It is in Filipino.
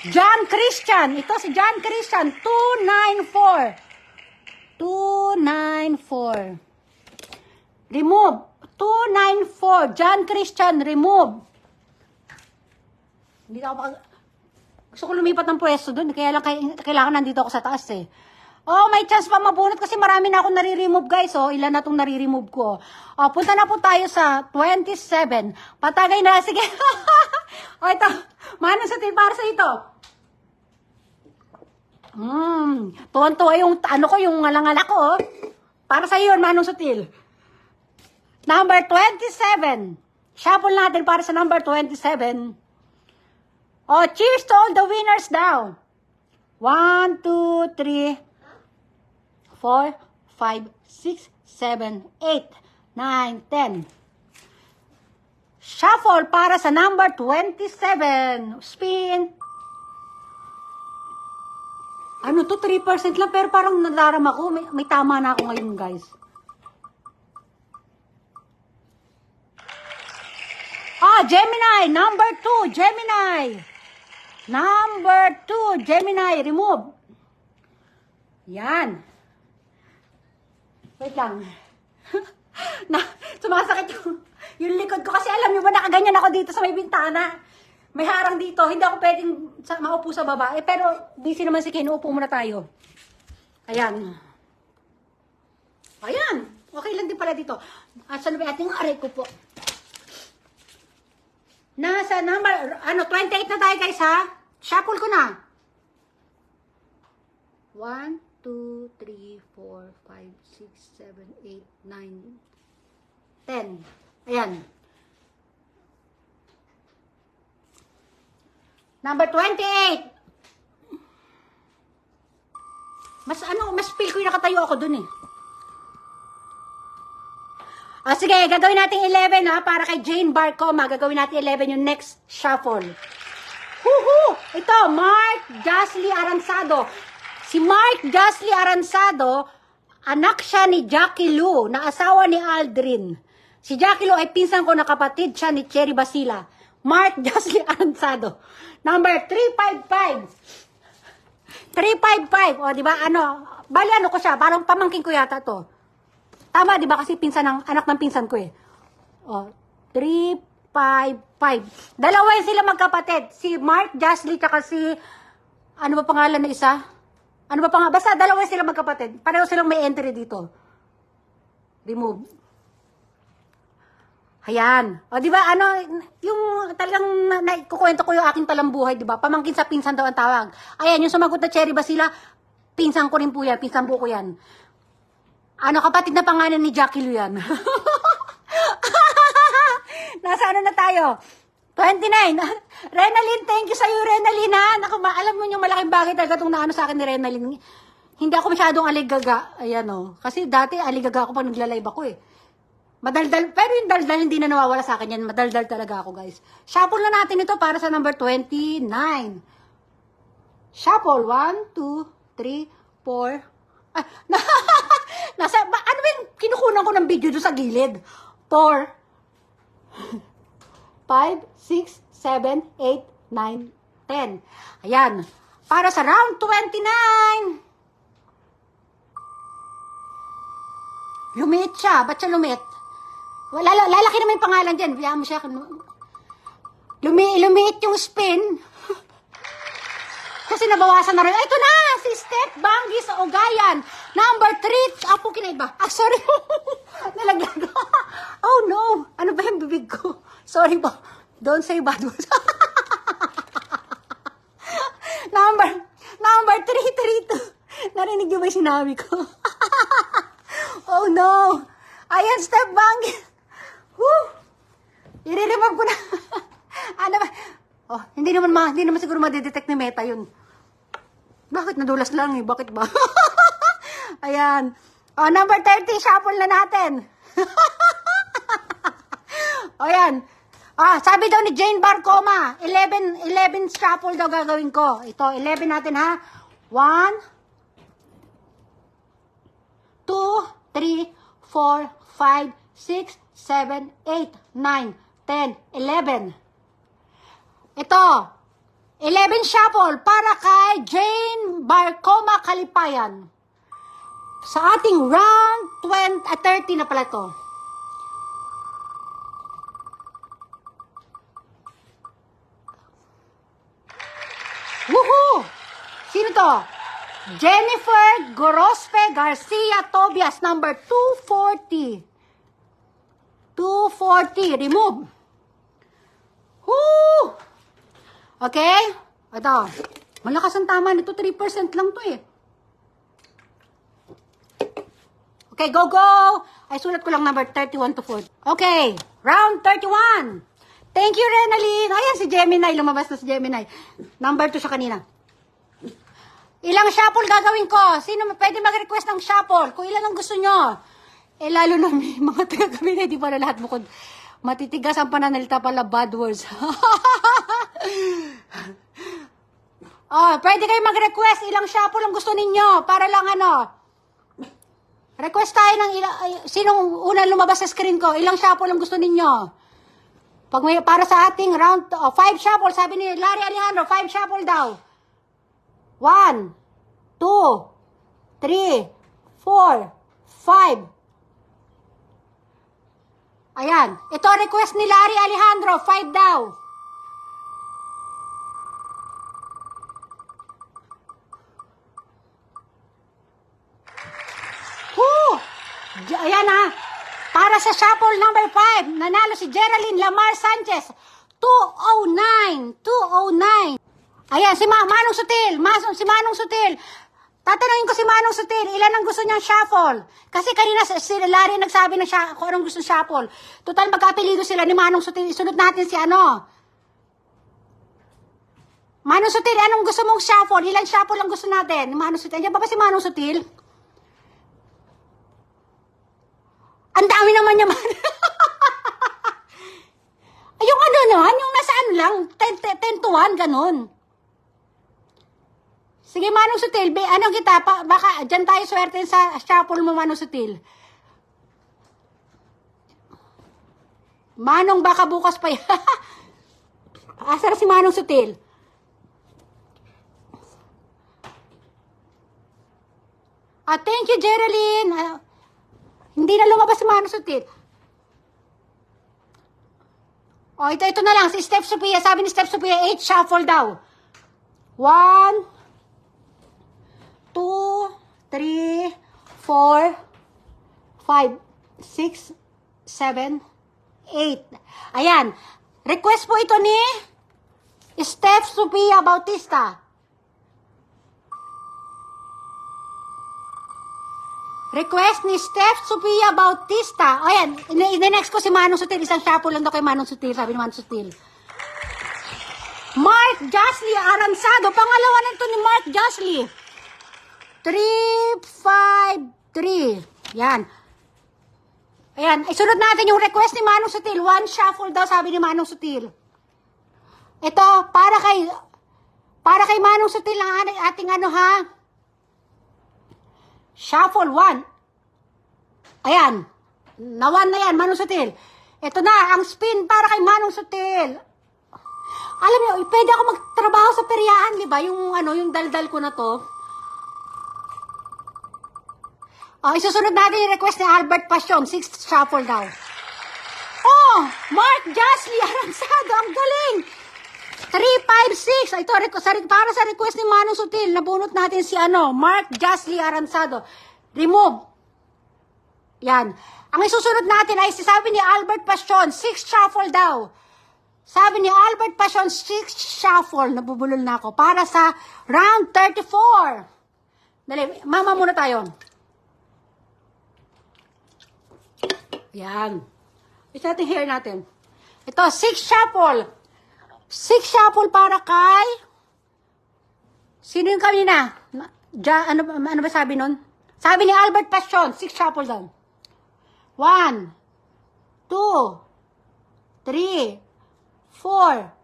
John Christian. Ito si John Christian. 294. 294. Remove. 294. John Christian, remove. Hindi ako gusto ko lumipat ng pwesto dun. Kaya lang kailangan nandito ako sa taas eh. Oh, may chance pa mabunot kasi marami na akong nare-remove guys. Oh, ilan na itong nare-remove ko. Oh, punta na po tayo sa 27. Patagay na. Sige. Oh, ito. Manong Sutil para sa ito. Tuwan-tuwa yung ano ko, yung ngalang-ngala ko. Oh. Para sa iyo, Manong Sutil. Number 27. Shuffle natin para sa number 27. Oh, cheers to all the winners daw. 1, 2, 3, 4, 5, 6, 7, 8, 9, 10. Shuffle para sa number 27. Spin. Ano to? 3% lang pero parang nadarama ko. May tama na ako ngayon guys. Ah, Gemini. Number 2. Gemini. Number 2, Gemini, remove. Yan. Wait lang. Sumasakit yung likod ko kasi alam nyo ba nakaganyan ako dito sa may bintana. May harang dito. Hindi ako pwedeng maupo sa baba. Eh, pero busy naman si Ken. Upo muna tayo. Ayan. Ayan. Okay lang din pala dito. At sa lubay ating aray ko po. Nasa number, 28 na tayo guys ha. Shuffle ko na. 1, 2, 3, 4, 5, 6, 7, 8, 9, 10. Ayan. Number 28. Mas feel ko yung nakatayo ako dun eh. Ah, sige, gagawin natin 11 ha, para kay Jane Barcoma. Gagawin natin 11 yung next shuffle. Huhu! Ito, Mark Josley Aransado. Si Mark Josley Aransado, anak siya ni Jackie Lou, na asawa ni Aldrin. Si Jackie Lou ay pinsan ko na kapatid siya ni Cherry Basila. Mark Josley Aransado. Number 355. 355. O, di ba, bali ko siya, parang pamangkin ko yata to. Tama, di ba? Kasi anak ng pinsan ko eh. O, 355. Dalawa sila magkapatid. Si Mark Josley, tsaka si, ano ba pangalan na isa? Ano ba pangalan? Basta dalawa sila magkapatid. Pareho silang may entry dito. Remove. Ayan. O, di ba, yung talagang kukwento ko yung aking talambuhay, di ba? Pamangkin sa pinsan daw ang tawag. Ayan, yung sumagot na Cherry Basila, pinsan ko rin po yan. Pinsan po ko yan. Kapatid na pangalan ni Jackie Lou yan. Nasa na tayo? 29. Renalyn, thank you sa'yo, Renalyn, ha? Alam mo yung malaking bagay talaga itong naano sa akin ni Renalyn. Hindi ako masyadong aligaga. Ayan, Kasi dati aligaga ako pag nagla-live ako, eh. Madaldal. Pero yung daldal hindi na nawawala sa akin yan. Madaldal talaga ako, guys. Shuffle na natin ito para sa number 29. Shuffle. 1, 2, 3, 4. Ano ba yung kinukunan ko ng video doon sa gilid? 4, 5, 6, 7, 8, 9, 10. Ayan. Para sa round 29. Lumit siya. Ba't siya lumit? Lalaki naman yung pangalan dyan. Biyaan mo siya. Lumiit yung spin. Kasi nabawasan na rin. Ito na! Si Steph Banggi sa Ugayan. Number 3. Apo kinaid ba? Sorry. Nalaglag. Oh no. Ano ba yung bibig ko? Sorry ba? Don't say bad words. Number 332. Narinig niyo ba yung sinabi ko? Oh no. Ayan, Steph Banggi. Woo! I-remove ko na. Ano ba? Oh, hindi naman siguro madidetect ni Meta yun. Bakit nadulas lang eh? Bakit ba? Ayan. Oh, number 30, shuffle na natin. O yan. Sabi daw ni Jane Barcoma, 11 shuffle daw gagawin ko. Ito, 11 natin ha. 1, 2, 3, 4, 5, 6, 7, 8, 9, 10, 11. Ito, 11 shuffle para kay Jane Barcoma Kalipayan. Sa ating round 30 na pala to. Woohoo! Sino to? Jennifer Gorospe Garcia Tobias, number 240. 240, remove. Woo! Okay? Ito. Malakas ang tama nito, 3% lang to eh. Okay, go, go! Ay, sulat ko lang number 31 to 40. Okay, round 31. Thank you, Renaline. Ayan, si Gemini. Lumabas na si Gemini. Number 2 siya kanina. Ilang shuffle gagawin ko? Sino pwede mag-request ng shuffle? Kung ilan ang gusto nyo. Eh, lalo na may mga taga-Gemini, di ba na lahat bukod matitigas ang pananalita pala, bad words. Oh, pwede kayo mag-request. Ilang shuffle ang gusto ninyo? Para lang ano. Request tayo ng sinong unang lumabas sa screen ko? Ilang shuffle ang gusto ninyo? Pag may, para sa ating round 5 shuffle, sabi ni Larry Alejandro, 5 shuffle daw. 1, 2, 3, 4, 5. Ayan. Ito request ni Larry Alejandro, 5 daw. Woo! Ayan ha. Para sa shuffle number 5, nanalo si Geraldine Lamar Sanchez. 209. 209. Ayan, si Manong Sutil. Si Manong Sutil. Tatanungin ko si Manong Sutil, ilan ang gusto niyang shuffle? Kasi kanina si Larry nagsabi ng kung anong gusto shuffle. Total, magkapilido sila ni Manong Sutil. Isunod natin si ano. Manong Sutil, anong gusto mong shuffle? Ilan shuffle ang gusto natin? Ni Manong Sutil. Andiyan ba si Manong Sutil? Ang dami naman niya man. Yung ano naman, yung nasa ano lang, 10 to 1, ganun. Sige, Manong Sutil, ano kita, baka dyan tayo swerte sa shuffle mo, Manong Sutil. Manong, baka bukas pa yan. Asar si Manong Sutil. Thank you, Geraldine. Hindi na lumabas si Manong Sutil. Ito na lang, si Steph Sophia. Sabi ni Steph Sophia, 8 shuffle daw. 1, 2, 3, 4, 5, 6, 7, 8. Ayan. Request po ito ni Steph Sophia Bautista. Request ni Steph Sophia Bautista. Ayan. Next ko si Manong Sutil. Isang shuffle lang daw kay Manong Sutil. Sabi ni Manong Sutil. Mark Josley Aransado. Pangalawa nito ni Mark Josley. 353. Yan. Ayan. Isunod natin yung request ni Manong Sutil. 1 shuffle daw, sabi ni Manong Sutil. Ito, para kay Manong Sutil ang ating ano ha. Shuffle 1. Ayan. Na 1 na yan, Manong Sutil. Ito na, ang spin para kay Manong Sutil. Alam niyo, pwede ako magtrabaho sa peryahan, di ba? Yung ano, yung daldal ko na to. Isusunod natin yung request ni Albert Passion. 6 shuffle daw. Mark Josley Aransado. Ang galing. 356. Ito, para sa request ni Manong Sutil, nabunot natin si Mark Josley Aransado. Remove. Yan. Ang isusunod natin ay sabi ni Albert Passion, 6 shuffle daw. Sabi ni Albert Passion, 6 shuffle. Nabubulol na ako. Para sa round 34. Dali, mama muna tayo. Yan. Ito natin hair natin. Ito, 6 shuffle. 6 shuffle para kay... Sino yung kanina? Ano ba sabi nun? Sabi ni Albert Passion, 6 shuffle daw. 1, 2, 3, 4,